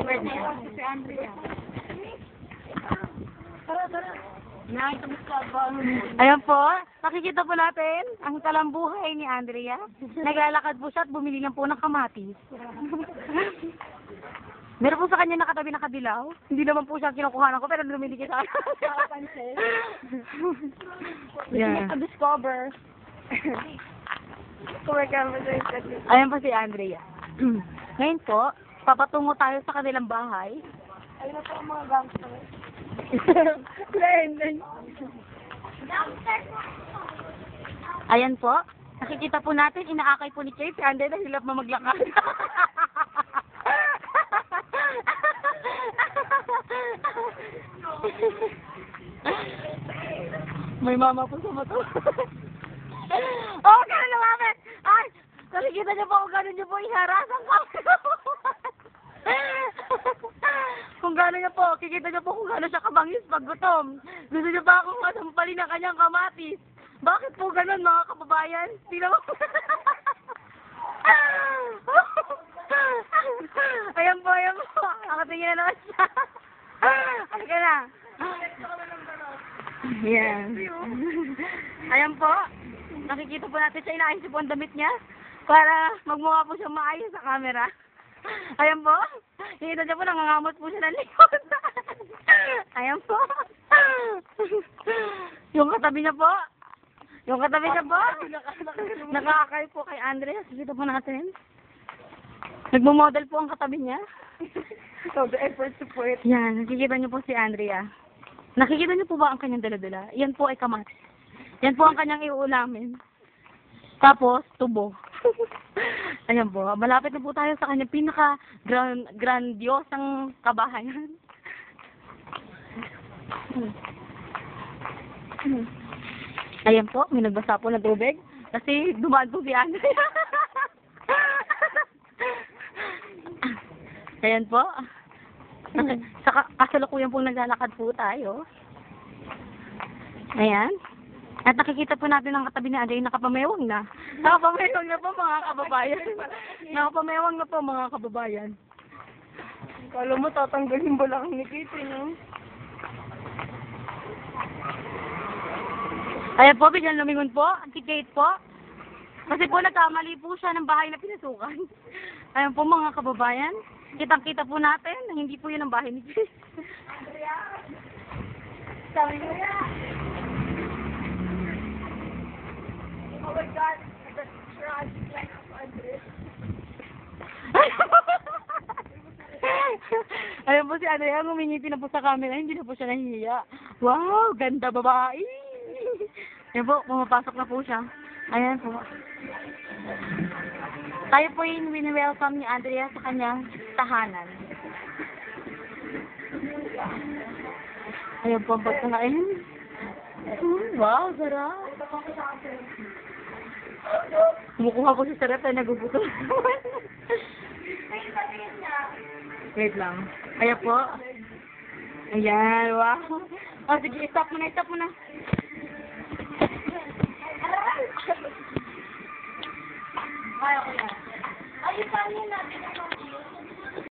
Favorite niya. Si Andrea. Ayan po, nakikita po natin ang talambuhay ni Andrea. Naglalakad po siya at bumili lang po ng kamatis. Meron po sa kanya nakatabi na kadilaw. Hindi naman po siya kinukuhanan ko, pero lumili kita. Nakapansin. Yeah. Discover. Ayan po si Andrea. Ngayon po, papatungo tayo sa kanilang bahay. Ayun na po ang mga gangster. Ayan po, nakikita po natin, inaakay po ni Kate, si Andrea dahil hirap na maglakad. May mama po sa mata. Oh, gano'n lumapit! Ay, nakikita niyo po kung gano'n niyo po iharas ang kamera. Kung gano'n niyo po, kikita niyo po kung gano'n siya kabangis pag gutom. Gusto niyo pa akong matampalin ang kanyang kamatis. Bakit po gano'n mga kababayan? Tingnan mo. Ayan po, ayan po. Nakatingin na naman siya. Halika na. Yan. Ayan po. Nakikita po natin siya, inaayos po ang damit niya para magmukha po siya maayos sa camera. Ayan po. Nakikita niyo po, nangangamot po siya ng likod. Ayan po. Yung katabi niya po. Yung katabi niya po. Nakakakay po kay Andrea. Nakikita po natin. Nagmo-model po ang katabi niya. So, the effort to put. Yan, nakikita niyo po si Andrea. Nakikita niyo po ba ang kanyang dala-dala? Yan po ay kamatis. Yan po ang kanyang iuulamin. Tapos, tubo. Ayan po, malapit na po tayo sa kanyang pinaka-grandiosang kabahayan. Ayan po, may nagbasa po ng tubig. Kasi dumaan po si Andrea. Ayan po. Sa kasalukuyan pong naglalakad po tayo. Ayan. At nakikita po natin ang katabi ni Andrea, nakapamewang na. Nakapamewang na po mga kababayan. Nakapamewang na po mga kababayan. Kala mo, tatanggalin ba lang ni Kitty, no? Ayan po, bigyan lumingon po. Si Kate po. Kasi po nagkamali po siya ng bahay na pinasukan. Ayan po mga kababayan. Kitang-kita po natin na hindi po yun ang bahay ni Kate. Andrea! Sabi mo yan! Oh my God! That's tragic like Andrea. Ayan po si Andrea, ngumingiti na po sa camera, hindi na po siya nahihiya. Wow, ganda babae! Ayan po, pumapasok na po siya. Ayan po. Tayo po yung wini-welcome ni Andrea sa kanyang tahanan. Ayan po ang pagkakain. Wow, sarap! Kumukuha po si sarap ay nagugutom. Wait lang. Ayan po. Ayan, wow. O sige, stop mo na, stop mo na. Ayaw ko yan. Ayun, paano natin ang